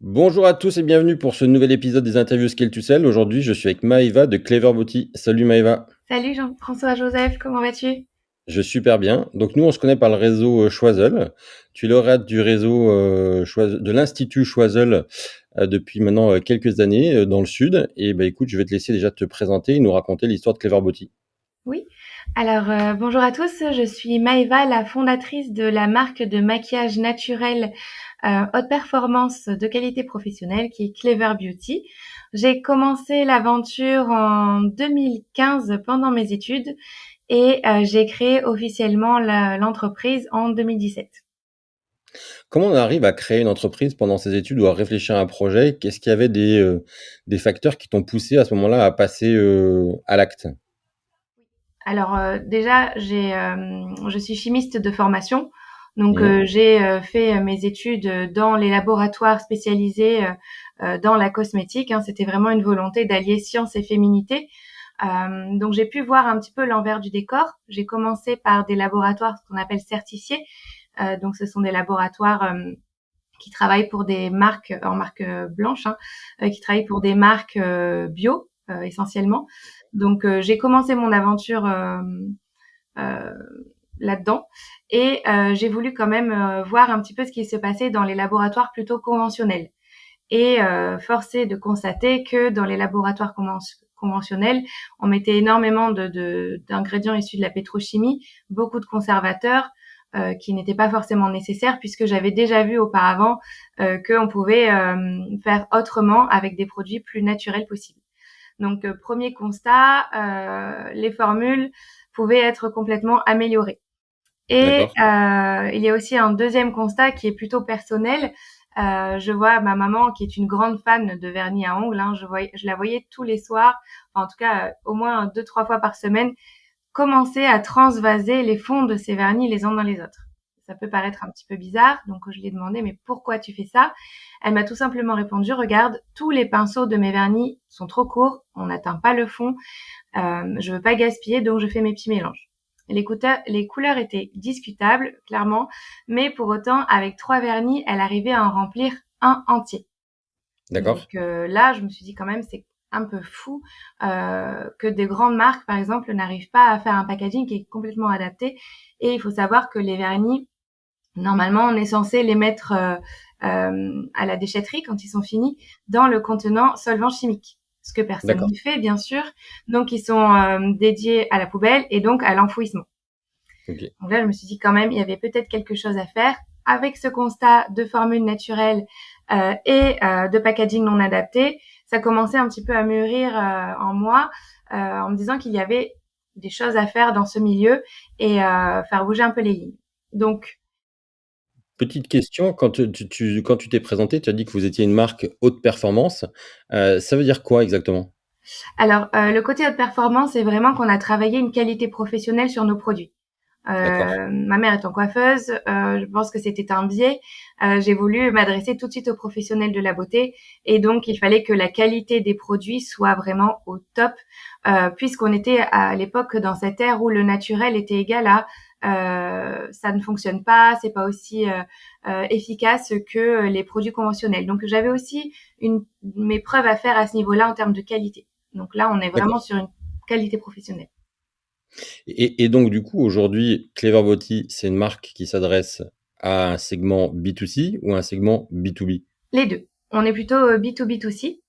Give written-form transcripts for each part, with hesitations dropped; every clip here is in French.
Bonjour à tous et bienvenue pour ce nouvel épisode des interviews Skill to Sell. Aujourd'hui, je suis avec Maëva de Clever Beauty. Salut Maëva. Salut Jean-François Joseph, comment vas-tu? Je suis super bien. Donc nous, on se connaît par le réseau Choiseul. Tu es lauréate du réseau de l'Institut Choiseul depuis maintenant quelques années dans le sud. Et bah écoute, je vais te laisser déjà te présenter et nous raconter l'histoire de Clever Beauty. Oui. Alors, bonjour à tous, je suis Maëva, la fondatrice de la marque de maquillage naturel haute performance de qualité professionnelle qui est Clever Beauty. J'ai commencé l'aventure en 2015 pendant mes études et j'ai créé officiellement l'entreprise en 2017. Comment on arrive à créer une entreprise pendant ses études ou à réfléchir à un projet? Qu'est-ce qu'il y avait des facteurs qui t'ont poussé à ce moment-là à passer à l'acte? Alors déjà, je suis chimiste de formation, donc Mhm. j'ai fait mes études dans les laboratoires spécialisés dans la cosmétique, hein. C'était vraiment une volonté d'allier science et féminité. Donc j'ai pu voir un petit peu l'envers du décor. J'ai commencé par des laboratoires ce qu'on appelle certifiés. Donc ce sont des laboratoires qui travaillent pour des marques en marque blanche, hein, qui travaillent pour des marques bio essentiellement. Donc j'ai commencé mon aventure euh, là-dedans et j'ai voulu quand même voir un petit peu ce qui se passait dans les laboratoires plutôt conventionnels. Et force est de constater que dans les laboratoires conventionnels, on mettait énormément d'ingrédients issus de la pétrochimie, beaucoup de conservateurs qui n'étaient pas forcément nécessaires puisque j'avais déjà vu auparavant qu'on pouvait faire autrement avec des produits plus naturels possibles. Donc premier constat, les formules pouvaient être complètement améliorées. Et D'accord. il y a aussi un deuxième constat qui est plutôt personnel. Je vois ma maman qui est une grande fan de vernis à ongles, hein, je la voyais tous les soirs, enfin, en tout cas au moins 2, 3 fois par semaine, commencer à transvaser les fonds de ces vernis les uns dans les autres. Ça peut paraître un petit peu bizarre, donc je lui ai demandé mais pourquoi tu fais ça? Elle m'a tout simplement répondu regarde, tous les pinceaux de mes vernis sont trop courts, on n'atteint pas le fond, je veux pas gaspiller donc je fais mes petits mélanges. Les couleurs étaient discutables, clairement, mais pour autant, avec 3 vernis, elle arrivait à en remplir un entier. Donc D'accord. là, je me suis dit quand même, c'est un peu fou que des grandes marques, par exemple, n'arrivent pas à faire un packaging qui est complètement adapté. Et il faut savoir que les vernis, normalement, on est censé les mettre à la déchetterie quand ils sont finis dans le contenant solvant chimique. Ce que personne D'accord. ne fait, bien sûr. Donc, ils sont dédiés à la poubelle et donc à l'enfouissement. Ok. Donc là, je me suis dit quand même, il y avait peut-être quelque chose à faire. Avec ce constat de formule naturelle et de packaging non adapté, ça commençait un petit peu à mûrir en moi, en me disant qu'il y avait des choses à faire dans ce milieu et faire bouger un peu les lignes. Donc, Petite question, quand tu t'es présenté, tu as dit que vous étiez une marque haute performance. Ça veut dire quoi exactement? alors, le côté haute performance, c'est vraiment qu'on a travaillé une qualité professionnelle sur nos produits. D'accord, Ma mère étant coiffeuse, je pense que c'était un biais. J'ai voulu m'adresser tout de suite aux professionnels de la beauté et donc il fallait que la qualité des produits soit vraiment au top, puisqu'on était à l'époque dans cette ère où le naturel était égal à ça ne fonctionne pas, c'est pas aussi efficace que les produits conventionnels. Donc j'avais aussi mes preuves à faire à ce niveau-là en termes de qualité. Donc là, on est vraiment d'accord. sur une qualité professionnelle. Et donc du coup, aujourd'hui, Clever Beauty, c'est une marque qui s'adresse à un segment B2C ou un segment B2B? Les deux. On est plutôt B2B2C,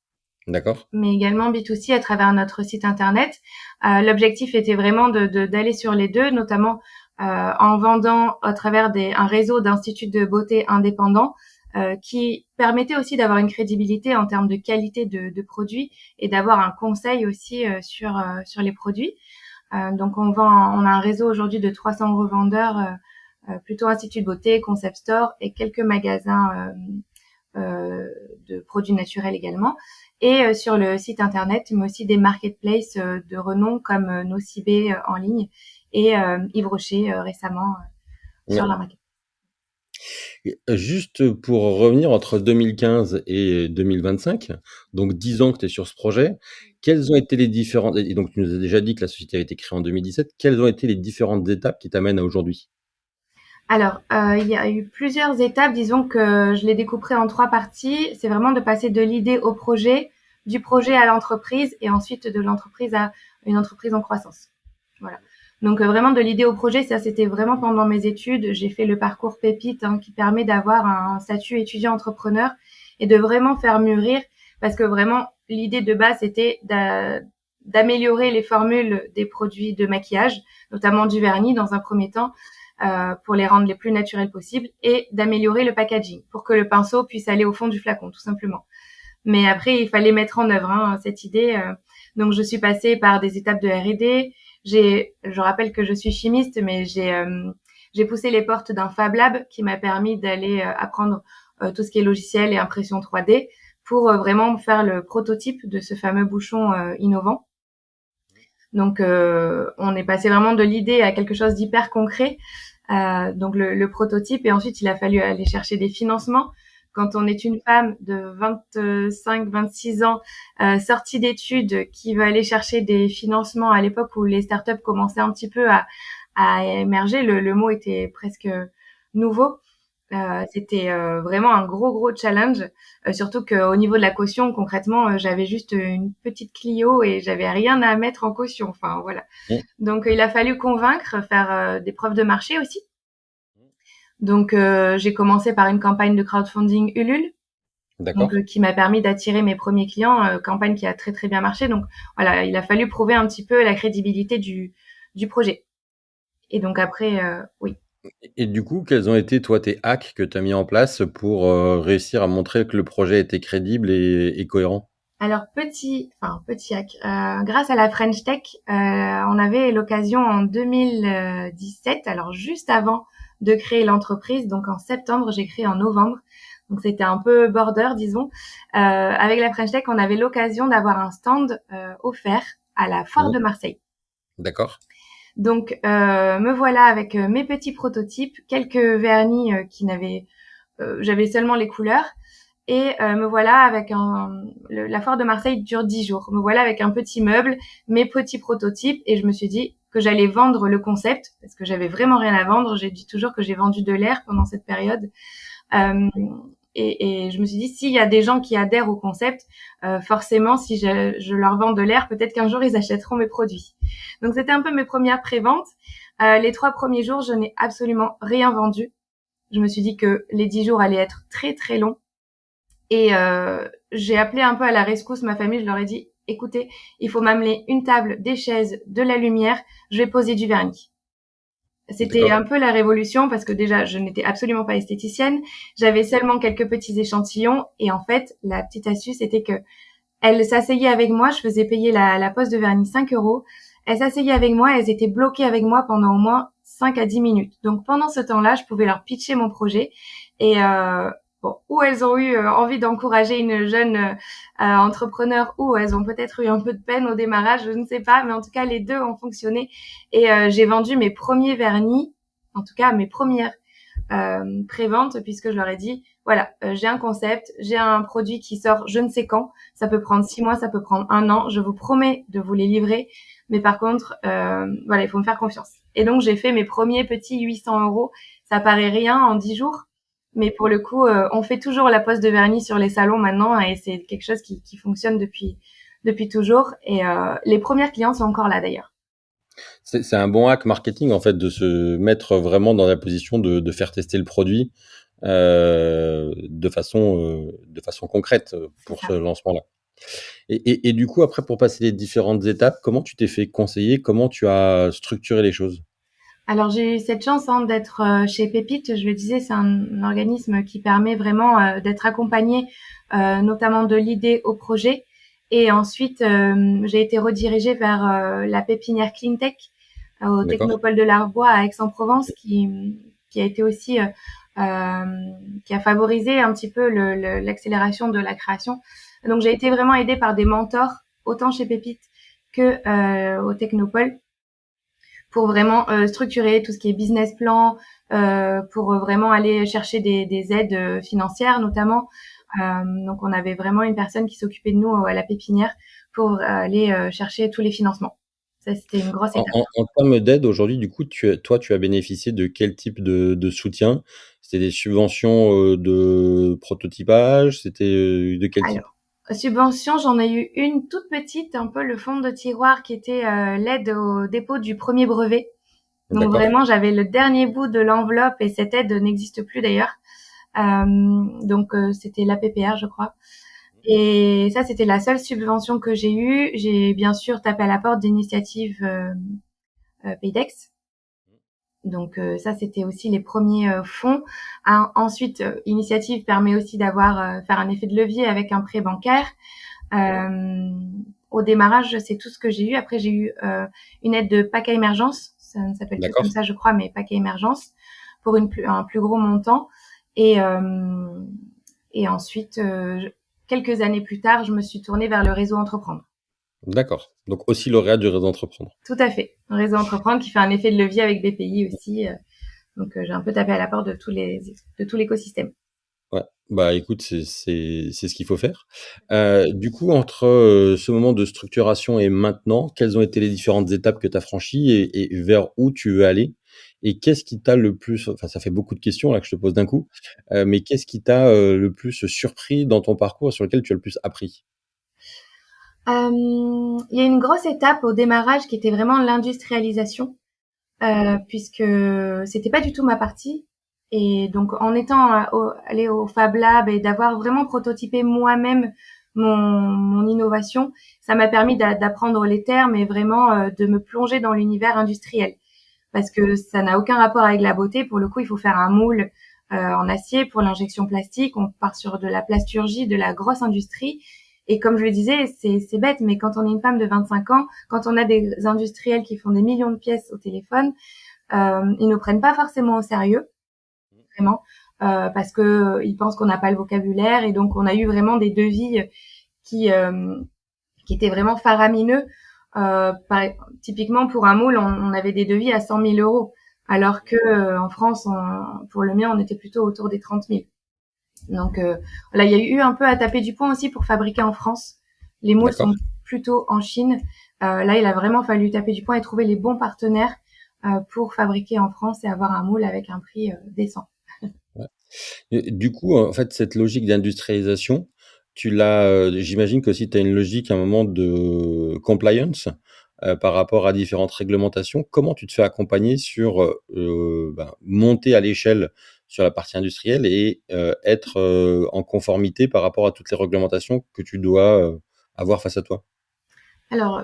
D'accord? mais également B2C à travers notre site internet. L'objectif était vraiment d'aller sur les deux, notamment en vendant à travers un réseau d'instituts de beauté indépendants qui permettait aussi d'avoir une crédibilité en termes de qualité de produits et d'avoir un conseil aussi sur les produits. Donc on a un réseau aujourd'hui de 300 revendeurs, plutôt instituts de beauté, concept store et quelques magasins de produits naturels également. Et sur le site internet, mais aussi des marketplaces de renom comme Nocibé en ligne et Yves Rocher récemment sur Ouais. la market. Et juste pour revenir entre 2015 et 2025, donc 10 ans que tu es sur ce projet, quelles ont été les différentes et donc tu nous as déjà dit que la société a été créée en 2017, quelles ont été les différentes étapes qui t'amènent à aujourd'hui? Alors, il y a eu plusieurs étapes. Disons que je l'ai découpé en 3 parties. C'est vraiment de passer de l'idée au projet, du projet à l'entreprise et ensuite de l'entreprise à une entreprise en croissance. Voilà. Donc, vraiment de l'idée au projet, ça c'était vraiment pendant mes études. J'ai fait le parcours Pépite, hein, qui permet d'avoir un statut étudiant entrepreneur et de vraiment faire mûrir parce que vraiment l'idée de base c'était d'améliorer les formules des produits de maquillage, notamment du vernis dans un premier temps, pour les rendre les plus naturels possibles et d'améliorer le packaging pour que le pinceau puisse aller au fond du flacon, tout simplement. Mais après, il fallait mettre en œuvre, hein, cette idée. Donc, je suis passée par des étapes de R&D. Je rappelle que je suis chimiste, mais j'ai poussé les portes d'un Fab Lab qui m'a permis d'aller apprendre tout ce qui est logiciel et impression 3D pour vraiment faire le prototype de ce fameux bouchon innovant. Donc, on est passé vraiment de l'idée à quelque chose d'hyper concret. Donc, le prototype. Et ensuite, il a fallu aller chercher des financements. Quand on est une femme de 25, 26 ans, sortie d'études, qui veut aller chercher des financements à l'époque où les startups commençaient un petit peu à émerger, le mot était presque nouveau. C'était vraiment un gros challenge, surtout qu'au niveau de la caution, concrètement, j'avais juste une petite Clio et j'avais rien à mettre en caution. Enfin voilà. Mmh. Donc il a fallu convaincre, faire des preuves de marché aussi. Donc j'ai commencé par une campagne de crowdfunding Ulule, donc D'accord. qui m'a permis d'attirer mes premiers clients, campagne qui a très bien marché. Donc voilà, il a fallu prouver un petit peu la crédibilité du projet. Et donc après, oui. Et du coup, quels ont été, toi, tes hacks que tu as mis en place pour réussir à montrer que le projet était crédible et cohérent? Alors petit hack. Grâce à la French Tech, on avait l'occasion en 2017, alors juste avant de créer l'entreprise, donc en septembre, j'ai créé en novembre, donc c'était un peu border, disons. Avec la French Tech, on avait l'occasion d'avoir un stand offert à la Foire Mmh. de Marseille. D'accord. Donc me voilà avec mes petits prototypes, quelques vernis j'avais seulement les couleurs. Et me voilà avec la foire de Marseille dure 10 jours. Me voilà avec un petit meuble, mes petits prototypes, et je me suis dit que j'allais vendre le concept parce que j'avais vraiment rien à vendre. J'ai dit toujours que j'ai vendu de l'air pendant cette période. Euh, et je me suis dit, s'il y a des gens qui adhèrent au concept, forcément, si je leur vends de l'air, peut-être qu'un jour ils achèteront mes produits. Donc c'était un peu mes premières préventes. Les 3 premiers jours, je n'ai absolument rien vendu. Je me suis dit que les 10 jours allaient être très longs. Et j'ai appelé un peu à la rescousse ma famille. Je leur ai dit, écoutez, il faut m'amener une table, des chaises, de la lumière. Je vais poser du vernis. C'était D'accord. un peu la révolution parce que déjà, je n'étais absolument pas esthéticienne. J'avais seulement quelques petits échantillons. Et en fait, la petite astuce était que elle s'asseyait avec moi. Je faisais payer la pose de vernis 5 €. Elles s'asseyaient avec moi. Elles étaient bloquées avec moi pendant au moins 5 à 10 minutes. Donc pendant ce temps-là, je pouvais leur pitcher mon projet. Et bon, ou elles ont eu envie d'encourager une jeune entrepreneur, ou elles ont peut-être eu un peu de peine au démarrage, je ne sais pas. Mais en tout cas, les deux ont fonctionné. Et j'ai vendu mes premiers vernis, en tout cas mes premières pré-vente, puisque je leur ai dit, voilà, j'ai un concept, j'ai un produit qui sort je ne sais quand, ça peut prendre 6 mois, ça peut prendre 1 an, je vous promets de vous les livrer, mais par contre, voilà, il faut me faire confiance. Et donc, j'ai fait mes premiers petits 800 €, ça paraît rien en 10 jours, mais pour le coup, on fait toujours la pose de vernis sur les salons maintenant, et c'est quelque chose qui fonctionne depuis toujours, et les premières clientes sont encore là d'ailleurs. C'est un bon hack marketing, en fait, de se mettre vraiment dans la position de faire tester le produit de façon concrète C'est pour ça. ce lancement-là. Et du coup, après, pour passer les différentes étapes, comment tu t'es fait conseiller? Comment tu as structuré les choses? Alors j'ai eu cette chance, hein, d'être chez Pépite. Je le disais, c'est un organisme qui permet vraiment d'être accompagné, notamment de l'idée au projet. Et ensuite, j'ai été redirigée vers la pépinière Cleantech au D'accord? Technopole de l'Arbois à Aix-en-Provence, qui a été aussi qui a favorisé un petit peu l'accélération de la création. Donc j'ai été vraiment aidée par des mentors, autant chez Pépite que au Technopole, pour vraiment structurer tout ce qui est business plan, pour vraiment aller chercher des aides financières notamment. Donc on avait vraiment une personne qui s'occupait de nous à la pépinière pour aller chercher tous les financements. Ça, c'était une grosse En étape. en termes d'aide aujourd'hui, du coup, tu as bénéficié de quel type de soutien? C'était des subventions, de prototypage? C'était, de quel type? Alors, subvention, j'en ai eu une toute petite, un peu le fond de tiroir qui était l'aide au dépôt du premier brevet. Donc D'accord. vraiment, j'avais le dernier bout de l'enveloppe et cette aide n'existe plus d'ailleurs. Donc c'était l'APPR, je crois. Et ça, c'était la seule subvention que j'ai eue. J'ai bien sûr tapé à la porte d'initiatives Paydex. Donc ça, c'était aussi les premiers fonds. Ensuite, Initiative permet aussi d'avoir faire un effet de levier avec un prêt bancaire. Euh, Au démarrage, c'est tout ce que j'ai eu. Après, j'ai eu une aide de PACA Émergence. Ça ne s'appelle plus comme D'accord. ça, je crois, mais PACA Émergence pour un plus gros montant. Et, euh, et ensuite, quelques années plus tard, je me suis tournée vers le réseau Entreprendre. D'accord. Donc aussi lauréat du réseau Entreprendre. Tout à fait. Un réseau Entreprendre qui fait un effet de levier avec BPI aussi. Donc, j'ai un peu tapé à la porte de tout l'écosystème. Ouais. Bah, écoute, c'est ce qu'il faut faire. Du coup, entre, ce moment de structuration et maintenant, quelles ont été les différentes étapes que tu as franchies et vers où tu veux aller? Et qu'est-ce qui t'a le plus enfin, ça fait beaucoup de questions là que je te pose d'un coup, mais qu'est-ce qui t'a, le plus surpris dans ton parcours et sur lequel tu as le plus appris? Il y a une grosse étape au démarrage qui était vraiment l'industrialisation, puisque c'était pas du tout ma partie. Et donc, en étant allée au Fab Lab et d'avoir vraiment prototypé moi-même mon innovation, ça m'a permis d'apprendre les termes et vraiment de me plonger dans l'univers industriel. Parce que ça n'a aucun rapport avec la beauté. Pour le coup, il faut faire un moule en acier pour l'injection plastique. On part sur de la plasturgie, de la grosse industrie. Et comme je le disais, c'est bête, mais quand on est une femme de 25 ans, quand on a des industriels qui font des millions de pièces au téléphone, ils ne prennent pas forcément au sérieux, vraiment, parce que ils pensent qu'on n'a pas le vocabulaire. Et donc, on a eu vraiment des devis qui euh, qui étaient vraiment faramineux. Par, typiquement, pour un moule, on avait des devis à 100 000 euros, alors que en France, pour le mien, on était plutôt autour des 30 000. Donc là, il y a eu un peu à taper du poing aussi pour fabriquer en France. Les moules sont D'accord. plutôt en Chine. Là, il a vraiment fallu taper du poing et trouver les bons partenaires pour fabriquer en France et avoir un moule avec un prix décent. Ouais. Et du coup, en fait, cette logique d'industrialisation, tu l'as, j'imagine qu'aussi tu as une logique à un moment de compliance, par rapport à différentes réglementations. Comment tu te fais accompagner sur, ben, monter à l'échelle sur la partie industrielle et être, en conformité par rapport à toutes les réglementations que tu dois, avoir face à toi? Alors,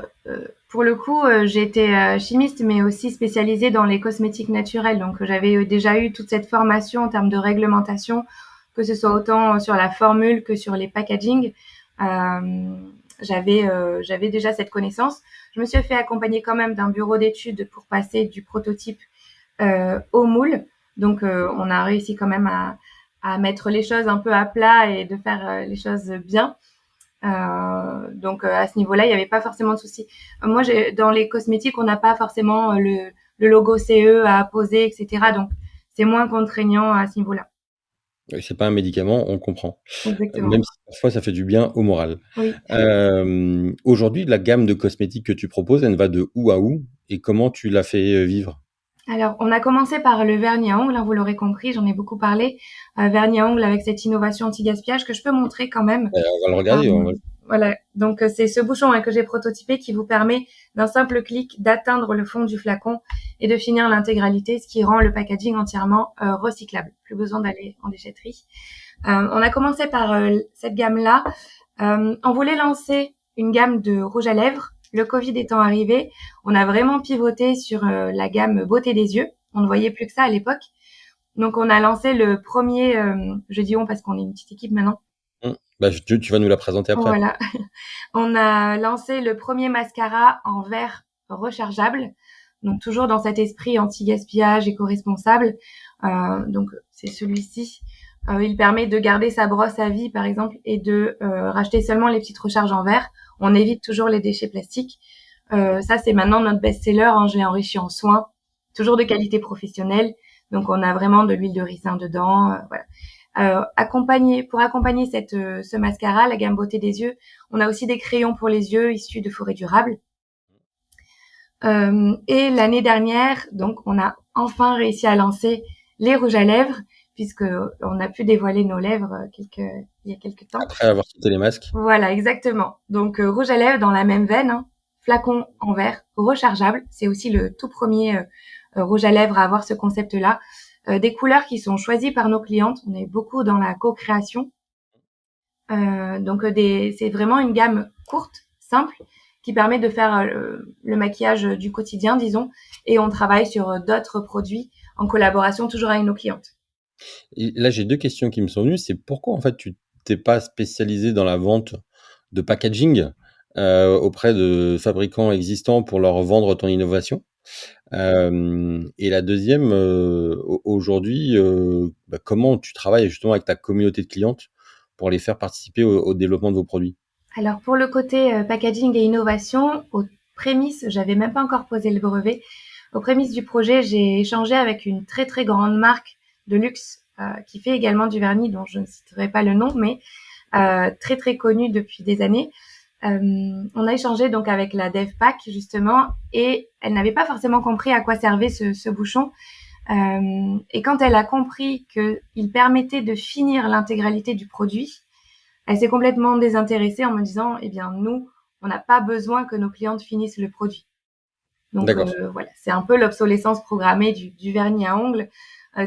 pour le coup, j'étais chimiste, mais aussi spécialisée dans les cosmétiques naturels. Donc, j'avais déjà eu toute cette formation en termes de réglementation, que ce soit autant sur la formule que sur les packaging. Euh, j'avais déjà cette connaissance. Je me suis fait accompagner quand même d'un bureau d'études pour passer du prototype au moule. Donc, on a réussi quand même à mettre les choses un peu à plat et de faire les choses bien. Donc à ce niveau-là, il n'y avait pas forcément de souci. Moi, dans les cosmétiques, on n'a pas forcément le logo CE à apposer, etc. Donc c'est moins contraignant à ce niveau-là. C'est pas un médicament, on comprend. Exactement. Même si parfois ça fait du bien au moral. Oui. Aujourd'hui, la gamme de cosmétiques que tu proposes, elle va de où à où et comment tu l'as fait, vivre? Alors, on a commencé par le vernis à ongles, hein, vous l'aurez compris, j'en ai beaucoup parlé. Vernis à ongles avec cette innovation anti-gaspillage que je peux montrer quand même. On va le regarder, on va Euh, voilà, donc c'est ce bouchon que j'ai prototypé qui vous permet d'un simple clic d'atteindre le fond du flacon et de finir l'intégralité, ce qui rend le packaging entièrement recyclable. Plus besoin d'aller en déchetterie. On a commencé par cette gamme-là. On voulait lancer une gamme de rouge à lèvres. Le Covid étant arrivé, on a vraiment pivoté sur la gamme beauté des yeux. On ne voyait plus que ça à l'époque. Donc on a lancé le premier, je dis on parce qu'on est une petite équipe maintenant. Bah, tu vas nous la présenter après. Voilà. On a lancé le premier mascara en verre rechargeable, donc toujours dans cet esprit anti-gaspillage éco-responsable. Donc c'est celui-ci. Il permet de garder sa brosse à vie, par exemple, et de racheter seulement les petites recharges en verre. On évite toujours les déchets plastiques. Ça, c'est maintenant notre best-seller. Hein. Je l'ai enrichi en soins, toujours de qualité professionnelle. Donc on a vraiment de l'huile de ricin dedans. Voilà. Pour accompagner ce mascara, la gamme beauté des yeux, on a aussi des crayons pour les yeux issus de forêts durables. Et l'année dernière, donc, on a enfin réussi à lancer les rouges à lèvres, puisque on a pu dévoiler nos lèvres il y a quelques temps. Après avoir quitté les masques. Voilà, exactement. Donc, rouge à lèvres dans la même veine, hein, flacon en verre, rechargeable. C'est aussi le tout premier rouge à lèvres à avoir ce concept-là. Des couleurs qui sont choisies par nos clientes. On est beaucoup dans la co-création. C'est vraiment une gamme courte, simple, qui permet de faire le maquillage du quotidien, disons, et on travaille sur d'autres produits en collaboration toujours avec nos clientes. Et là, j'ai 2 questions qui me sont venues. C'est pourquoi, en fait, tu t'es pas spécialisé dans la vente de packaging, auprès de fabricants existants pour leur vendre ton innovation? Et la deuxième, aujourd'hui, comment tu travailles justement avec ta communauté de clientes pour les faire participer au développement de vos produits? Alors pour le côté packaging et innovation, aux prémices, j'avais même pas encore posé le brevet. Aux prémices du projet, j'ai échangé avec une très très grande marque de luxe qui fait également du vernis, dont je ne citerai pas le nom, mais très très connue depuis des années. On a échangé donc avec la DevPack justement, et elle n'avait pas forcément compris à quoi servait ce bouchon. Et quand elle a compris qu'il permettait de finir l'intégralité du produit, elle s'est complètement désintéressée en me disant, eh bien, nous, on n'a pas besoin que nos clientes finissent le produit. Donc, D'accord. voilà, c'est un peu l'obsolescence programmée du vernis à ongles.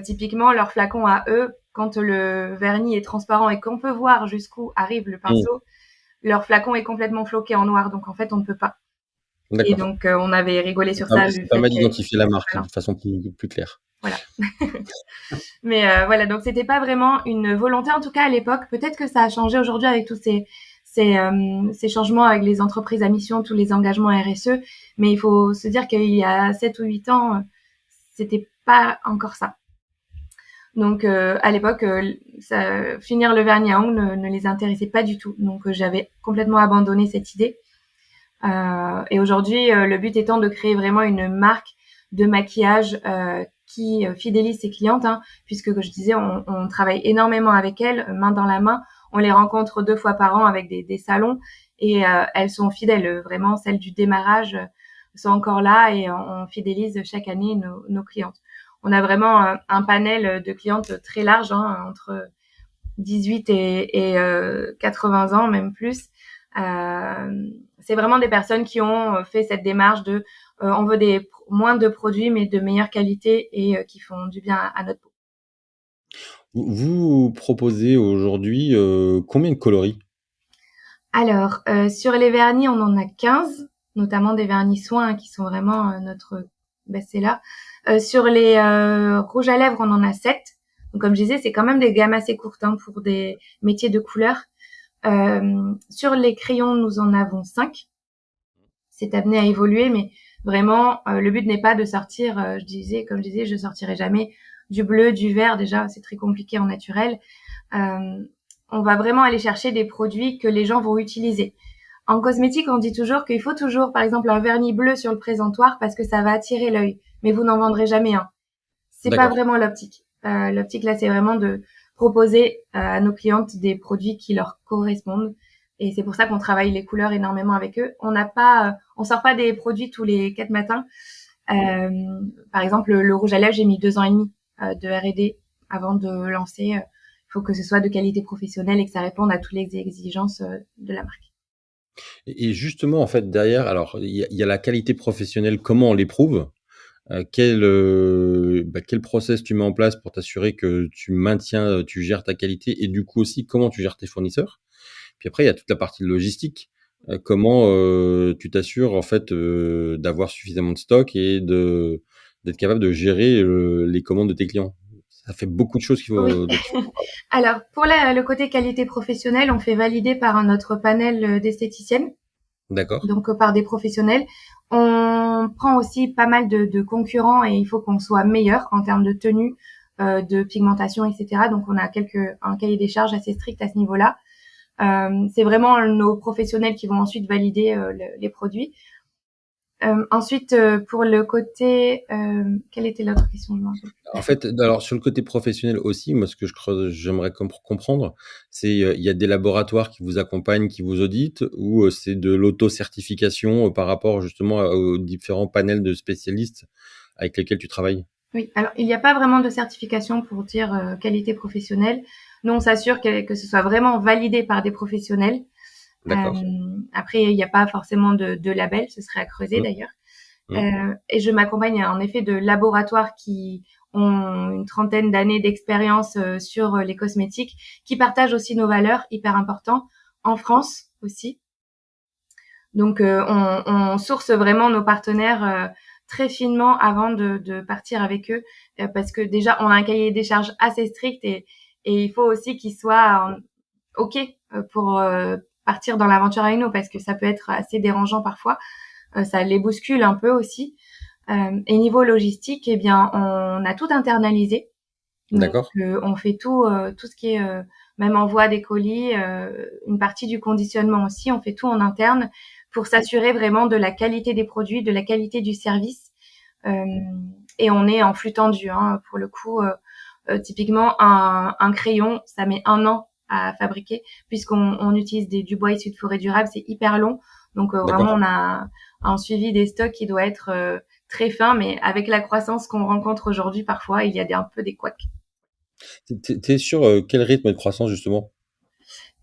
Typiquement, leur flacon à eux, quand le vernis est transparent et qu'on peut voir jusqu'où arrive le Mmh. pinceau, leur flacon est complètement floqué en noir. Donc, en fait, on ne peut pas. Et D'accord. donc, on avait rigolé sur Ça ça, ça le fait permet qu'il y ait d'identifier la marque voilà. de façon plus claire. Voilà. Mais voilà, donc c'était pas vraiment une volonté, en tout cas à l'époque. Peut-être que ça a changé aujourd'hui avec tous ces changements avec les entreprises à mission, tous les engagements RSE. Mais il faut se dire qu'il y a 7 ou 8 ans, c'était pas encore ça. Donc à l'époque, finir le vernis à ongles ne les intéressait pas du tout. Donc j'avais complètement abandonné cette idée. Et aujourd'hui, le but étant de créer vraiment une marque de maquillage qui fidélise ses clientes, hein, puisque, comme je disais, on travaille énormément avec elles, main dans la main. On les rencontre 2 fois par an avec des salons et elles sont fidèles. Vraiment, celles du démarrage sont encore là et on fidélise chaque année nos clientes. On a vraiment un panel de clientes très large, hein, entre 18 et 80 ans, même plus. C'est vraiment des personnes qui ont fait cette démarche de on veut moins de produits mais de meilleure qualité et qui font du bien à notre peau. Vous proposez aujourd'hui, combien de coloris? Alors, sur les vernis, on en a 15, notamment des vernis soins qui sont vraiment notre best-seller. Sur les rouges à lèvres, on en a 7. Donc, comme je disais, c'est quand même des gammes assez courtes, hein, pour des métiers de couleur. Sur les crayons, nous en avons 5. C'est amené à évoluer, mais vraiment, le but n'est pas de sortir, comme je disais, je sortirai jamais du bleu, du vert, déjà, c'est très compliqué en naturel. On va vraiment aller chercher des produits que les gens vont utiliser. En cosmétique, on dit toujours qu'il faut toujours, par exemple, un vernis bleu sur le présentoir parce que ça va attirer l'œil, mais vous n'en vendrez jamais un. C'est pas D'accord. vraiment l'optique. L'optique là, c'est vraiment de proposer à nos clientes des produits qui leur correspondent. Et c'est pour ça qu'on travaille les couleurs énormément avec eux. On sort pas des produits tous les 4 matins. Par exemple, le rouge à lèvres, j'ai mis 2 ans et demi de R&D avant de lancer. Il faut que ce soit de qualité professionnelle et que ça réponde à toutes les exigences de la marque. Et justement, en fait, derrière, alors, il y a la qualité professionnelle, comment on l'éprouve? Quel process tu mets en place pour t'assurer que tu maintiens, tu gères ta qualité et du coup aussi, comment tu gères tes fournisseurs? Puis après, il y a toute la partie logistique. Comment, tu t'assures en fait, d'avoir suffisamment de stock et d'être capable de gérer, les commandes de tes clients? Ça fait beaucoup de choses qu'il Oui. faut dont il faut Alors, pour le côté qualité professionnelle, on fait valider par notre panel d'esthéticiennes, d'accord. donc par des professionnels. On prend aussi pas mal de concurrents et il faut qu'on soit meilleur en termes de tenue, de pigmentation, etc. Donc, on a un cahier des charges assez strict à ce niveau-là. C'est vraiment nos professionnels qui vont ensuite valider les produits. Ensuite, pour le côté, quelle était l'autre question? Je m'en rappelle En plus. fait, alors sur le côté professionnel aussi, moi ce que j'aimerais comprendre, c'est, il y a des laboratoires qui vous accompagnent, qui vous auditent ou, c'est de l'auto-certification, par rapport justement aux différents panels de spécialistes avec lesquels tu travailles? Oui, alors il n'y a pas vraiment de certification pour dire qualité professionnelle. Nous, on s'assure que ce soit vraiment validé par des professionnels. D'accord. Après, il n'y a pas forcément de label, ce serait à creuser Mmh, d'ailleurs. mmh. Et je m'accompagne en effet de laboratoires qui ont une trentaine d'années d'expérience sur les cosmétiques, qui partagent aussi nos valeurs, hyper important, en France aussi. Donc, on source vraiment nos partenaires très finement avant de partir avec eux, parce que déjà, on a un cahier des charges assez strict et il faut aussi qu'ils soient OK pour partir dans l'aventure avec nous, parce que ça peut être assez dérangeant parfois. Ça les bouscule un peu aussi. Et niveau logistique, eh bien, on a tout internalisé. Donc, D'accord, on fait tout ce qui est même envoi des colis, une partie du conditionnement aussi. On fait tout en interne pour s'assurer vraiment de la qualité des produits, de la qualité du service. Euh, et on est en flux tendu, hein, pour le coup. Typiquement, un crayon, ça met 1 an à fabriquer puisqu'on utilise du bois issu de forêt durable. C'est hyper long. Donc, vraiment, d'accord. on a un suivi des stocks qui doit être très fin, mais avec la croissance qu'on rencontre aujourd'hui, parfois, il y a un peu des couacs. Tu es sur, quel rythme de croissance justement?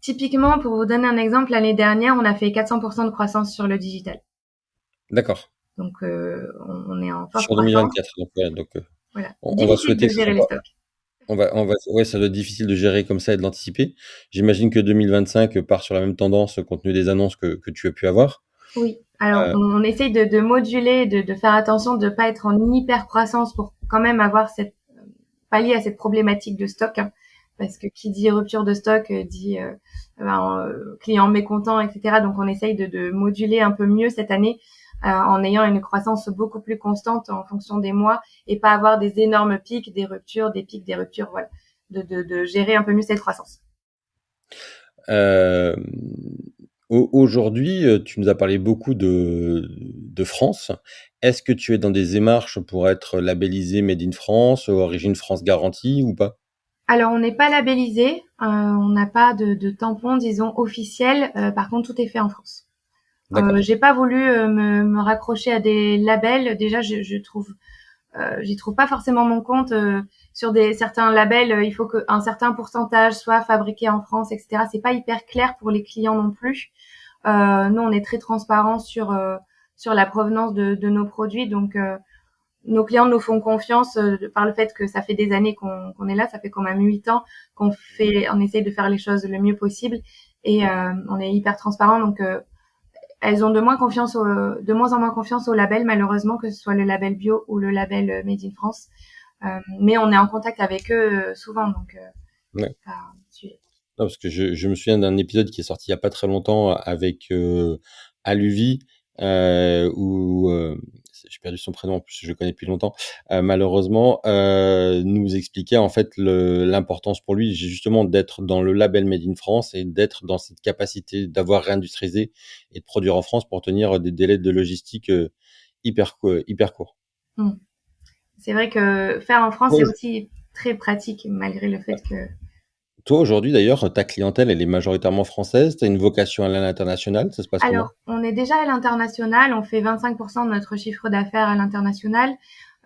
Typiquement, pour vous donner un exemple, l'année dernière, on a fait 400% de croissance sur le digital. D'accord. Donc, on est en forte Sur croissance. 2024, donc ouais, Voilà. on va Difficile souhaiter de que ce gérer soit les pas. stocks. Ouais, ça doit être difficile de gérer comme ça et de l'anticiper. J'imagine que 2025 part sur la même tendance compte tenu des annonces que tu as pu avoir. Oui. Alors, Heu, on essaye de moduler, de faire attention de ne pas être en hyper croissance pour quand même avoir cette pallier à cette problématique de stock, hein, parce que qui dit rupture de stock dit client mécontent, etc. Donc, on essaye de moduler un peu mieux cette année en ayant une croissance beaucoup plus constante en fonction des mois et pas avoir des énormes pics, des ruptures, des pics, des ruptures, voilà. De gérer un peu mieux cette croissance. hem, Aujourd'hui, tu nous as parlé beaucoup de France. Est-ce que tu es dans des démarches pour être labellisé Made in France, origine France garantie ou pas? Alors, on n'est pas labellisé, on n'a pas de tampon, disons, officiel. Par contre, tout est fait en France. D'accord, J'ai pas voulu me raccrocher à des labels. Déjà, j'y trouve pas forcément mon compte. Sur certains labels, il faut qu'un certain pourcentage soit fabriqué en France, etc. C'est pas hyper clair pour les clients non plus. Nous, on est très transparent sur la provenance de nos produits, donc nos clients nous font confiance par le fait que ça fait des années qu'on est là, ça fait quand même 8 ans on essaye de faire les choses le mieux possible et on est hyper transparent, donc elles ont de moins en moins confiance au label, malheureusement, que ce soit le label bio ou le label Made in France. Mais on est en contact avec eux souvent, donc ouais. pas un sujet. Non, parce que je me souviens d'un épisode qui est sorti il y a pas très longtemps avec, Aluvi, où, j'ai perdu son prénom en plus, je le connais depuis longtemps, malheureusement, nous expliquait en fait l'importance pour lui, justement d'être dans le label Made in France et d'être dans cette capacité d'avoir réindustrialisé et de produire en France pour tenir des délais de logistique, hyper courts. Mm. C'est vrai que faire en France, c'est Toi aussi très pratique, malgré le fait que... Toi, aujourd'hui d'ailleurs, ta clientèle, elle est majoritairement française? Tu as une vocation à l'international? Ça se passe comment? Alors, on est déjà à l'international, on fait 25% de notre chiffre d'affaires à l'international,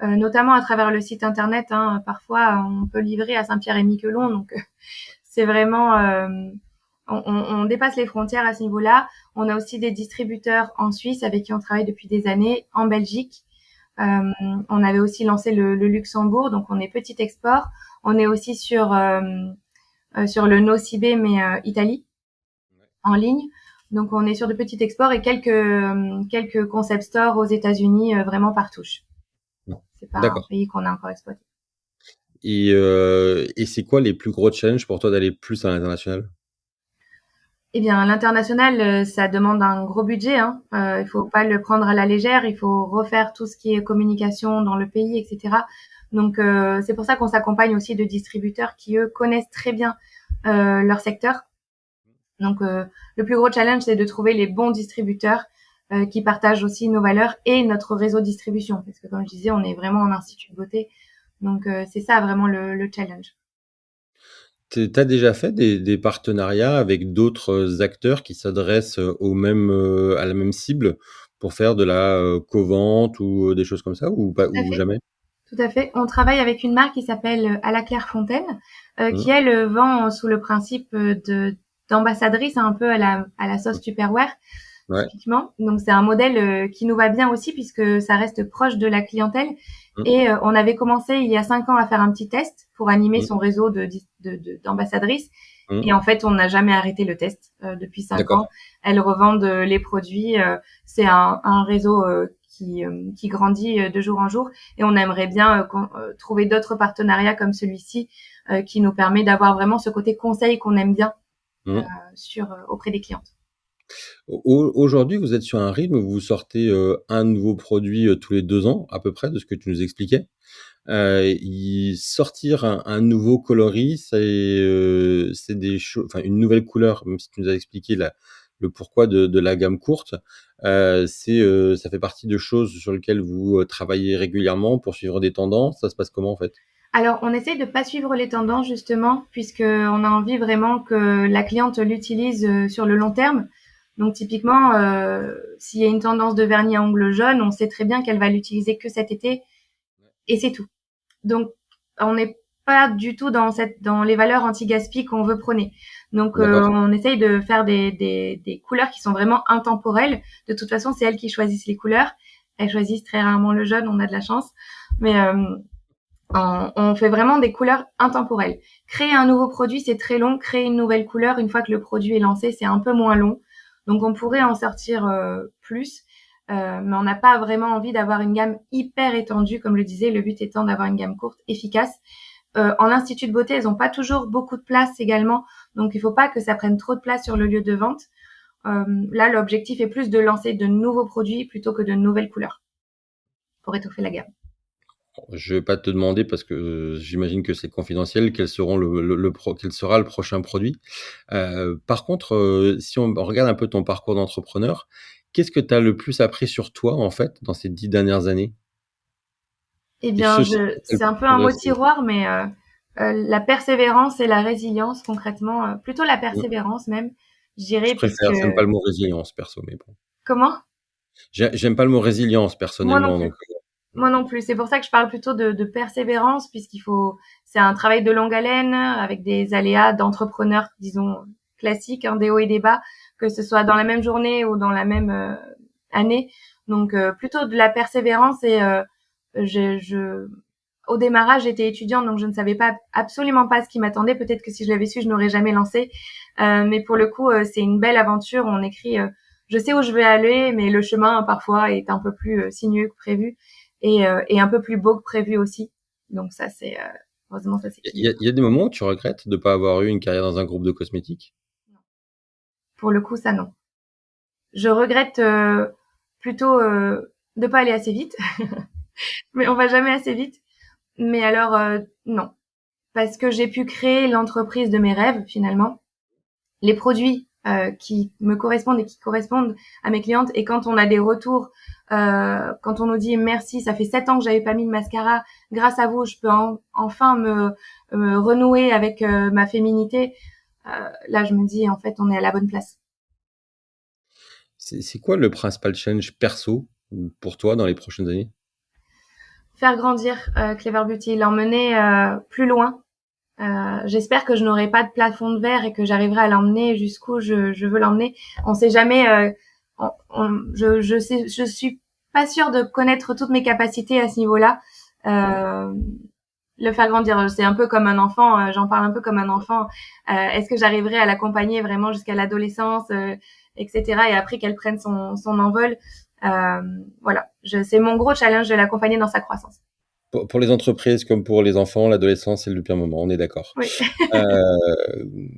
notamment à travers le site internet, hein. Parfois, on peut livrer à Saint-Pierre-et-Miquelon, donc c'est vraiment... on dépasse les frontières à ce niveau-là. On a aussi des distributeurs en Suisse avec qui on travaille depuis des années, en Belgique. Euh, on avait aussi lancé le Luxembourg, donc on est petit export. On est aussi sur le Nocibé, mais Italie, en ligne. Donc on est sur de petits exports et quelques concept stores aux États-Unis, vraiment par touche. Non. C'est pas un D'accord. pays qu'on a encore exploité. Et c'est quoi les plus gros challenges pour toi d'aller plus à l'international? Eh bien, l'international, ça demande un gros budget, hein. Il faut pas le prendre à la légère. Il faut refaire tout ce qui est communication dans le pays, etc. Donc, c'est pour ça qu'on s'accompagne aussi de distributeurs qui, eux, connaissent très bien leur secteur. Donc, le plus gros challenge, c'est de trouver les bons distributeurs qui partagent aussi nos valeurs et notre réseau de distribution. Parce que comme je disais, on est vraiment en institut de beauté. Donc c'est ça vraiment le challenge. Tu as déjà fait des partenariats avec d'autres acteurs qui s'adressent, au même, à la même cible pour faire de la, covente ou, des choses comme ça ou pas Tout à ou fait. jamais? Tout à fait. On travaille avec une marque qui s'appelle À la Clairefontaine, qui Mmh. elle vend sous le principe de d'ambassadrice un peu à la sauce Tupperware Ouais. typiquement. Donc c'est un modèle qui nous va bien aussi puisque ça reste proche de la clientèle. Mmh. Et on avait commencé il y a 5 ans à faire un petit test pour animer Mmh. son réseau d'ambassadrices. Mmh. Et en fait, on n'a jamais arrêté le test depuis 5 ans. D'accord. Elles revendent les produits. C'est un réseau qui grandit de jour en jour. Et on aimerait bien trouver d'autres partenariats comme celui-ci qui nous permet d'avoir vraiment ce côté conseil qu'on aime bien Mmh. auprès des clientes. Aujourd'hui, vous êtes sur un rythme où vous sortez, un nouveau produit, tous les 2 ans à peu près de ce que tu nous expliquais. Y sortir un nouveau coloris, c'est des choses, enfin une nouvelle couleur, même si tu nous as expliqué le pourquoi de la gamme courte, ça fait partie de choses sur lesquelles vous, travaillez régulièrement pour suivre des tendances? Ça se passe comment en fait? Alors, on essaye de pas suivre les tendances justement, puisqu'on a envie vraiment que la cliente l'utilise sur le long terme. Donc typiquement, s'il y a une tendance de vernis à ongles jaunes, on sait très bien qu'elle va l'utiliser que cet été et c'est tout. Donc on n'est pas du tout dans les valeurs anti-gaspi qu'on veut prôner. Donc D'accord. on essaye de faire des couleurs qui sont vraiment intemporelles. De toute façon, c'est elles qui choisissent les couleurs. Elles choisissent très rarement le jaune, on a de la chance. Mais on fait vraiment des couleurs intemporelles. Créer un nouveau produit, c'est très long. Créer une nouvelle couleur, une fois que le produit est lancé, c'est un peu moins long. Donc on pourrait en sortir plus, mais on n'a pas vraiment envie d'avoir une gamme hyper étendue, comme le disais. Le but étant d'avoir une gamme courte, efficace. En institut de beauté, elles n'ont pas toujours beaucoup de place également, donc il ne faut pas que ça prenne trop de place sur le lieu de vente. Là, l'objectif est plus de lancer de nouveaux produits plutôt que de nouvelles couleurs pour étoffer la gamme. Je vais pas te demander parce que, j'imagine que c'est confidentiel, quel sera le prochain produit. Par contre, si on regarde un peu ton parcours d'entrepreneur, qu'est-ce que tu as le plus appris sur toi, en fait, dans ces 10 dernières années? Eh Et bien, ceci est-ce c'est un peu un mot progressé? tiroir, mais la persévérance et la résilience, concrètement, plutôt la Mmh, persévérance même, je je dirais, puisque préfère, j'aime pas le mot résilience perso, mais bon. comment? J'aime pas le mot résilience Moi non personnellement, plus. donc Moi non plus. C'est pour ça que je parle plutôt de persévérance, puisqu'il faut, c'est un travail de longue haleine avec des aléas d'entrepreneur, disons classiques, hein, des hauts et des bas, que ce soit dans la même journée ou dans la même année. Donc plutôt de la persévérance et je au démarrage, j'étais étudiante, donc je ne savais pas absolument pas ce qui m'attendait. Peut-être que si je l'avais su, je n'aurais jamais lancé. Mais pour le coup, c'est une belle aventure. On écrit, je sais où je vais aller, mais le chemin parfois est un peu plus sinueux que prévu et un peu plus beau que prévu aussi. Donc ça, c'est heureusement ça s'équilibre. il y a des moments où tu regrettes de pas avoir eu une carrière dans un groupe de cosmétiques? Pour le coup, ça non. Je regrette plutôt de pas aller assez vite, mais on va jamais assez vite. Mais alors non, parce que j'ai pu créer l'entreprise de mes rêves finalement. Les produits qui me correspondent et qui correspondent à mes clientes. Et quand on a des retours, quand on nous dit merci, ça fait 7 ans que j'avais pas mis de mascara, grâce à vous, je peux enfin me renouer avec ma féminité. Là, je me dis en fait, on est à la bonne place. C'est quoi le principal challenge perso, pour toi dans les prochaines années? Faire grandir Clever Beauty, l'emmener plus loin. J'espère que je n'aurai pas de plafond de verre et que j'arriverai à l'emmener jusqu'où je veux l'emmener. On sait jamais. Je suis pas sûre de connaître toutes mes capacités à ce niveau-là. Euh, le faire grandir, c'est un peu comme un enfant. J'en parle un peu comme un enfant. Est-ce que j'arriverai à l'accompagner vraiment jusqu'à l'adolescence, etc. Et après qu'elle prenne son envol. Euh, voilà, c'est mon gros challenge de l'accompagner dans sa croissance. Pour les entreprises comme pour les enfants, l'adolescence, c'est le pire moment, on est d'accord. Oui. Hem,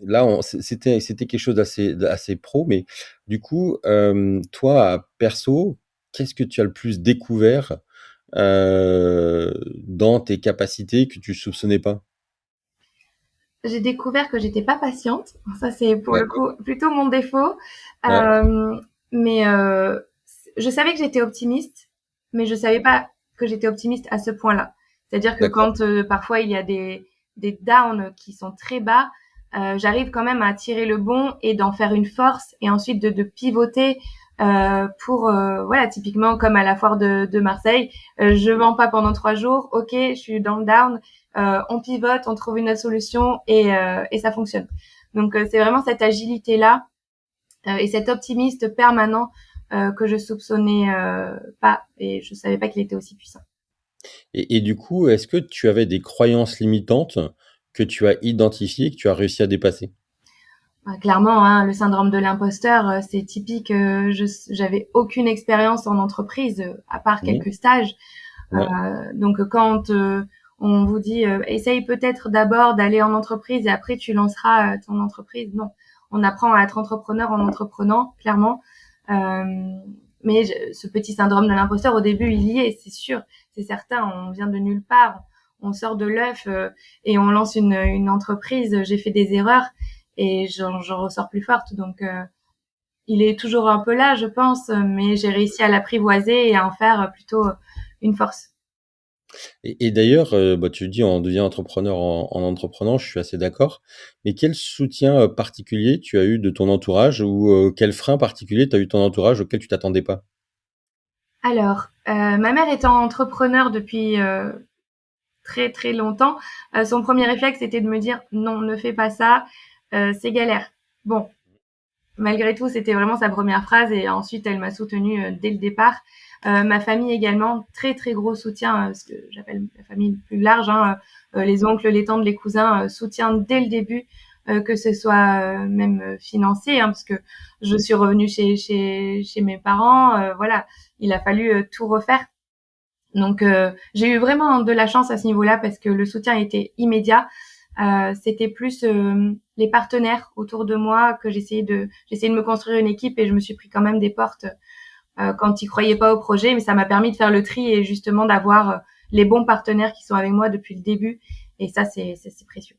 Là, c'était quelque chose d'assez pro, mais du coup, toi, perso, qu'est-ce que tu as le plus découvert, dans tes capacités que tu soupçonnais pas? J'ai découvert que j'étais pas patiente. Ça, c'est pour le D'accord. coup plutôt mon défaut. Ouais. Mais je savais que j'étais optimiste, mais je savais pas que j'étais optimiste à ce point-là. C'est-à-dire que D'accord. quand parfois il y a des downs qui sont très bas, j'arrive quand même à tirer le bon et d'en faire une force et ensuite de pivoter pour voilà, typiquement comme à la foire de Marseille, je vends pas pendant 3 jours, ok, je suis dans le down, on pivote, on trouve une autre solution et ça fonctionne. Donc c'est vraiment cette agilité là et cet optimiste permanent que je soupçonnais pas et je savais pas qu'il était aussi puissant. Et du coup, est-ce que tu avais des croyances limitantes que tu as identifiées, que tu as réussi à dépasser? Clairement, hein, le syndrome de l'imposteur, c'est typique. J'avais aucune expérience en entreprise, à part Mmh. quelques stages. Ouais. Donc quand on vous dit essaye peut-être d'abord d'aller en entreprise et après tu lanceras ton entreprise. Non, on apprend à être entrepreneur en entreprenant, clairement. Euh, mais ce petit syndrome de l'imposteur, au début, il y est, c'est sûr, c'est certain. On vient de nulle part, on sort de l'œuf et on lance une entreprise. J'ai fait des erreurs et j'en ressors plus forte. Donc il est toujours un peu là, je pense, mais j'ai réussi à l'apprivoiser et à en faire plutôt une force. Et d'ailleurs, bah, tu dis on devient entrepreneur en entreprenant, je suis assez d'accord. Mais quel soutien, particulier tu as eu de ton entourage ou, quel frein particulier tu as eu de ton entourage auquel tu t'attendais pas? Alors, ma mère étant entrepreneur depuis très très longtemps, son premier réflexe était de me dire non, ne fais pas ça, c'est galère. Bon, malgré tout, c'était vraiment sa première phrase et ensuite elle m'a soutenue dès le départ. Ma famille également, très très gros soutien, ce que j'appelle la famille plus large, hein, les oncles, les tantes, les cousins, soutien dès le début, que ce soit même financier, hein, parce que je suis revenue chez mes parents, voilà, il a fallu tout refaire. Donc j'ai eu vraiment de la chance à ce niveau-là parce que le soutien était immédiat. C'était plus les partenaires autour de moi que j'essayais de me construire une équipe et je me suis pris quand même des portes quand ils croyaient pas au projet, mais ça m'a permis de faire le tri et justement d'avoir les bons partenaires qui sont avec moi depuis le début et ça c'est précieux.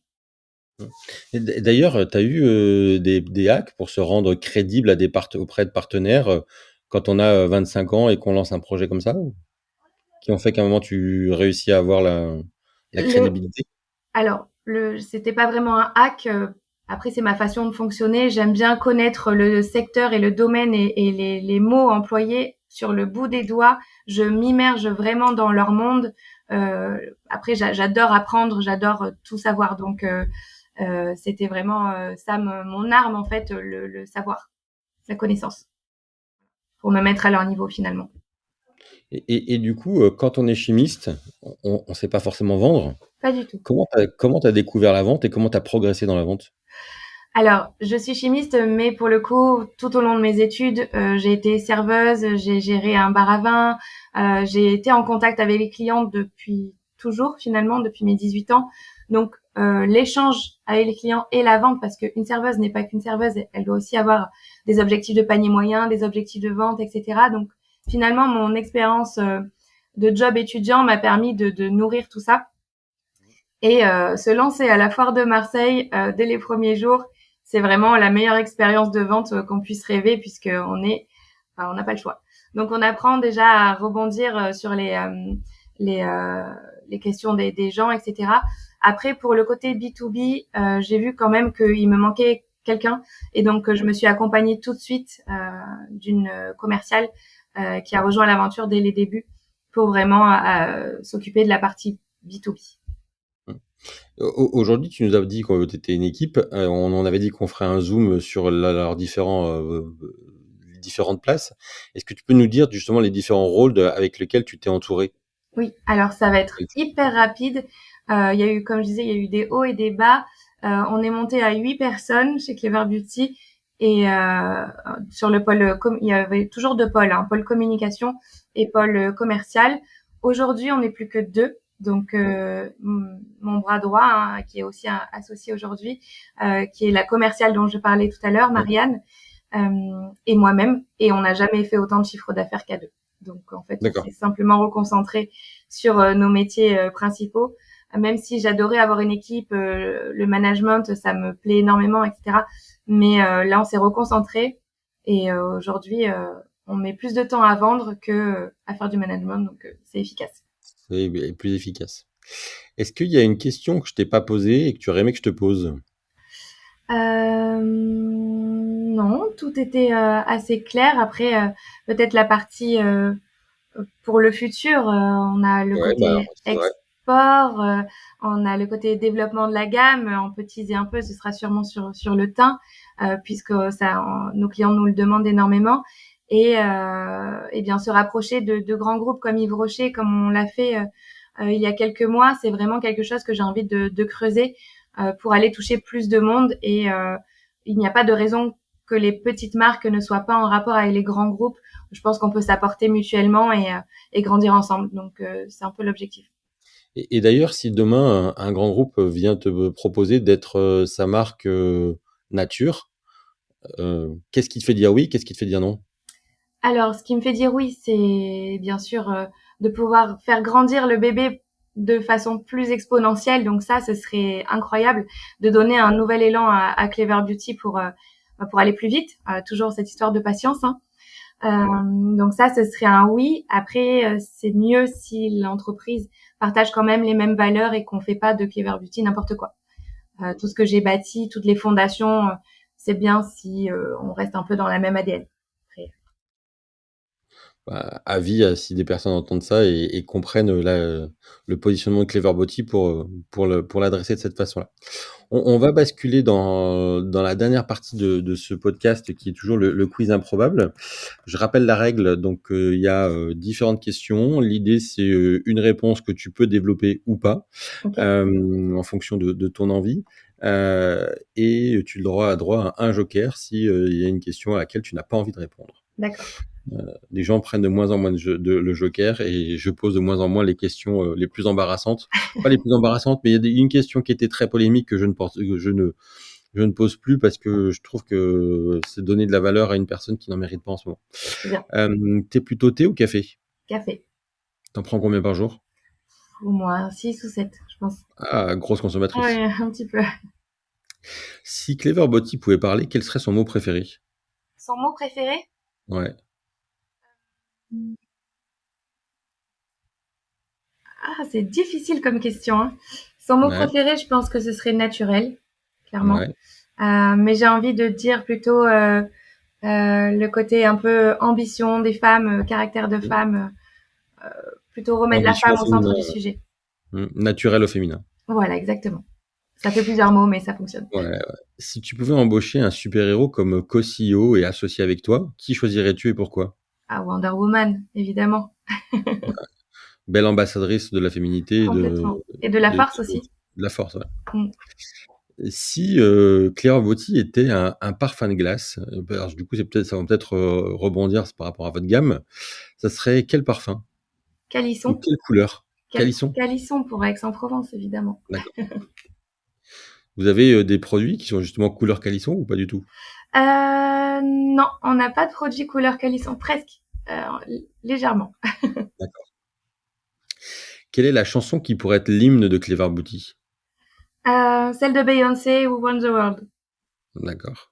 Mmh. Et d'ailleurs, tu as eu, des hacks pour se rendre crédible à des auprès de partenaires, quand on a, 25 ans et qu'on lance un projet comme ça? Ou qui ont fait qu'à un moment tu réussis à avoir la Le crédibilité? Alors, c'était pas vraiment un hack. Après, c'est ma façon de fonctionner. J'aime bien connaître le secteur et le domaine et les mots employés sur le bout des doigts. Je m'immerge vraiment dans leur monde. Après, j'adore apprendre, j'adore tout savoir. Donc, c'était vraiment ça mon arme en fait, le savoir, la connaissance, pour me mettre à leur niveau finalement. Et du coup, quand on est chimiste, on sait pas forcément vendre. Pas du tout. Comment tu as découvert la vente et comment tu as progressé dans la vente? Alors, je suis chimiste, mais pour le coup, tout au long de mes études, j'ai été serveuse, j'ai géré un bar à vin, j'ai été en contact avec les clients depuis toujours, finalement, depuis mes 18 ans. Donc, l'échange avec les clients et la vente, parce qu'une serveuse n'est pas qu'une serveuse, elle doit aussi avoir des objectifs de panier moyen, des objectifs de vente, etc. Donc, finalement, mon expérience de job étudiant m'a permis de nourrir tout ça. Et se lancer à la foire de Marseille dès les premiers jours, c'est vraiment la meilleure expérience de vente qu'on puisse rêver puisque on n'a pas le choix. Donc on apprend déjà à rebondir sur les, euh, les questions des gens, etc. Après pour le côté B2B, j'ai vu quand même qu'il me manquait quelqu'un et donc je me suis accompagnée tout de suite d'une commerciale qui a rejoint l'aventure dès les débuts pour vraiment s'occuper de la partie B2B. Mmh. Aujourd'hui, tu nous as dit que tu étais une équipe, on en avait dit qu'on ferait un zoom sur leurs différentes places. Est-ce que tu peux nous dire justement les différents rôles avec lesquels tu t'es entouré? Oui, alors ça va être hyper rapide. Il y a eu, comme je disais, il y a eu des hauts et des bas. On est monté à 8 personnes chez Clever Beauty et sur le pôle, il y avait toujours deux pôles, hein, pôle communication et pôle commercial. Aujourd'hui, on n'est plus que deux. Donc mon bras droit, hein, qui est aussi associé aujourd'hui, qui est la commerciale dont je parlais tout à l'heure, Mmh. Marianne, et moi-même. Et on n'a jamais fait autant de chiffre d'affaires qu'à deux. Donc en fait, on D'accord. s'est simplement reconcentré sur nos métiers principaux. Même si j'adorais avoir une équipe, le management, ça me plaît énormément, etc. Mais là, on s'est reconcentré Et aujourd'hui, on met plus de temps à vendre que à faire du management, donc c'est efficace. C'est plus efficace. Est-ce qu'il y a une question que je t'ai pas posée et que tu aurais aimé que je te pose? Non, tout était assez clair. Après, peut-être la partie pour le futur, on a le Ouais, bah, côté c'est vrai. export, on a le côté développement de la gamme. On peut teaser un peu, ce sera sûrement sur le teint, puisque nos clients nous le demandent énormément. Et bien se rapprocher de grands groupes comme Yves Rocher, comme on l'a fait il y a quelques mois, c'est vraiment quelque chose que j'ai envie de creuser pour aller toucher plus de monde. Et il n'y a pas de raison que les petites marques ne soient pas en rapport avec les grands groupes. Je pense qu'on peut s'apporter mutuellement et grandir ensemble. Donc, c'est un peu l'objectif. Et d'ailleurs, si demain un grand groupe vient te proposer d'être sa marque nature, qu'est-ce qui te fait dire oui? Qu'est-ce qui te fait dire non? Alors, ce qui me fait dire oui, c'est bien sûr de pouvoir faire grandir le bébé de façon plus exponentielle. Donc ça, ce serait incroyable de donner un nouvel élan à Clever Beauty pour aller plus vite. Toujours cette histoire de patience, hein. Donc ça, ce serait un oui. Après, c'est mieux si l'entreprise partage quand même les mêmes valeurs et qu'on fait pas de Clever Beauty n'importe quoi. Tout ce que j'ai bâti, toutes les fondations, c'est bien si on reste un peu dans la même ADN. Après, Bah, avis si des personnes entendent ça et comprennent le positionnement de Clever Beauty pour l'adresser de cette façon-là. On va basculer dans la dernière partie de ce podcast qui est toujours le quiz improbable. Je rappelle la règle, donc il y a différentes questions. L'idée, c'est une réponse que tu peux développer ou pas ok, en fonction de ton envie. Et tu auras droit à un joker si il y a une question à laquelle tu n'as pas envie de répondre. d'accord. Les gens prennent de moins en moins le joker et je pose de moins en moins les questions les plus embarrassantes. Pas les plus embarrassantes, mais il y a une question qui était très polémique que je ne pose plus parce que je trouve que c'est donner de la valeur à une personne qui n'en mérite pas en ce moment. C'est bien. T'es plutôt thé ou café? Café. T'en prends combien par jour? Au moins 6 ou 7, je pense. Ah, grosse consommatrice. Ouais, un petit peu. Si Clever Botty pouvait parler, quel serait son mot préféré? Son mot préféré? Ouais, Ah, c'est difficile comme question, hein. Son mot ouais, préféré, je pense que ce serait naturel, clairement. ouais. Mais j'ai envie de dire plutôt le côté un peu ambition des femmes, caractère de femme, plutôt remettre la Ambition femme au au centre féminin. du sujet. Naturel au féminin. Voilà, exactement. Ça fait plusieurs mots, mais ça fonctionne. Ouais, ouais. Si tu pouvais embaucher un super-héros comme co-CEO et associé avec toi, qui choisirais-tu et pourquoi? Ah, Wonder Woman, évidemment, Belle ambassadrice de la féminité et complètement. Et de la force de aussi. la force, ouais. Mm. Si Claire Botti était un parfum de glace, bah, alors du coup ça va peut-être rebondir par rapport à votre gamme, ça serait quel parfum? Ou Calisson, quelle couleur? Calisson? Calisson pour Aix-en-Provence, évidemment. D'accord. Vous avez des produits qui sont justement couleur calisson ou pas du tout? Non, on n'a pas de produit couleur Calisson, presque, légèrement. D'accord. Quelle est la chanson qui pourrait être l'hymne de Clever Beauty? Celle de Beyoncé ou Run the World. D'accord.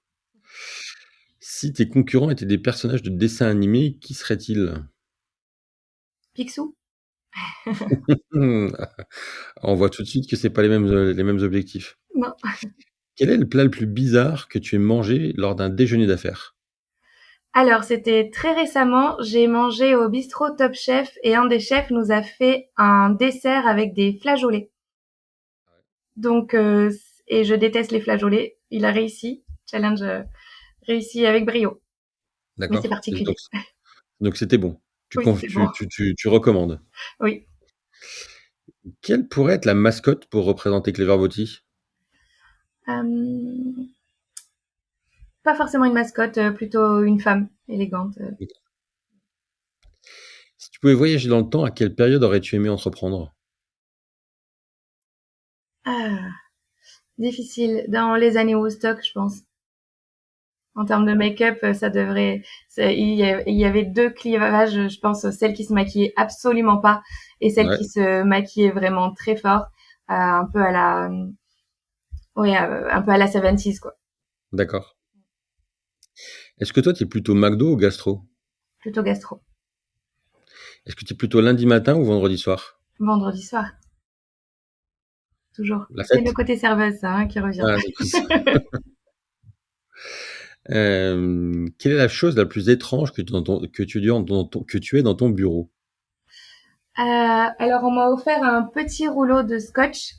Si tes concurrents étaient des personnages de dessins animés, qui seraient-ils? Picsou? Mmh, on voit tout de suite que c'est pas les mêmes objectifs. Non. Quel est le plat le plus bizarre que tu aies mangé lors d'un déjeuner d'affaires? Alors, c'était très récemment, j'ai mangé au bistrot Top Chef et un des chefs nous a fait un dessert avec des flageolets. Donc, et je déteste les flageolets. Il a réussi. Challenge réussi avec brio. Mais c'est D'accord. particulier. Donc c'était bon. Oui, c'était bon. Tu recommandes. Oui. Quelle pourrait être la mascotte pour représenter Clever Beauty? Euh, Pas forcément une mascotte, plutôt une femme élégante. Si tu pouvais voyager dans le temps, à quelle période aurais-tu aimé entreprendre? Ah, difficile. Dans les années Woodstock, je pense. En termes de make-up, ça devrait. Il y avait deux clivages, je pense, celle qui se maquillait absolument pas et celle Ouais, qui se maquillait vraiment très fort, un peu à la, ouais, un peu à la 70s, quoi. d'accord. Est-ce que toi, tu es plutôt McDo ou gastro? Plutôt gastro. Est-ce que tu es plutôt lundi matin ou vendredi soir? Vendredi soir, toujours. La C'est le fête? côté serveuse, ça, hein, qui revient. Ah, du coup, quelle est la chose la plus étrange que tu aies dans ton bureau? Alors, on m'a offert un petit rouleau de scotch,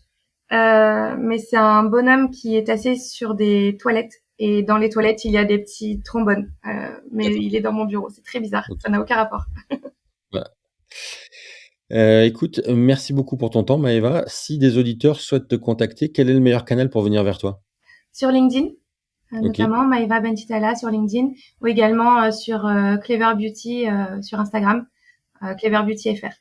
mais c'est un bonhomme qui est assis sur des toilettes. Et dans les toilettes, il y a des petits trombones. Mais D'accord, il est dans mon bureau. C'est très bizarre. OK. Ça n'a aucun rapport. Voilà. Écoute, merci beaucoup pour ton temps, Maëva. Si des auditeurs souhaitent te contacter, quel est le meilleur canal pour venir vers toi? Sur LinkedIn, OK. notamment Maëva Bentitala sur LinkedIn, ou également sur Clever Beauty sur Instagram, Clever Beauty FR.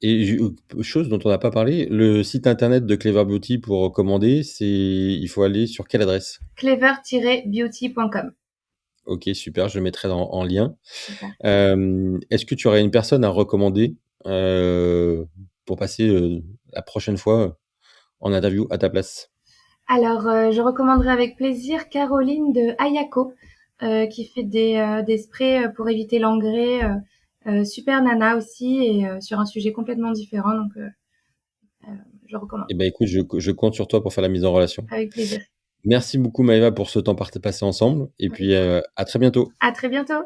Et chose dont on n'a pas parlé, le site internet de Clever Beauty pour commander, il faut aller sur quelle adresse? Clever-beauty.com. OK, super, je le mettrai en lien. Super. Est-ce que tu aurais une personne à recommander, pour passer, la prochaine fois en interview à ta place? Alors, je recommanderais avec plaisir Caroline de Ayako, qui fait des sprays pour éviter l'engrais, super nana aussi, et sur un sujet complètement différent. Donc, je recommande Eh ben, écoute, je compte sur toi pour faire la mise en relation. avec plaisir. Merci beaucoup Maëva pour ce temps passé ensemble et puis, à très bientôt. À très bientôt.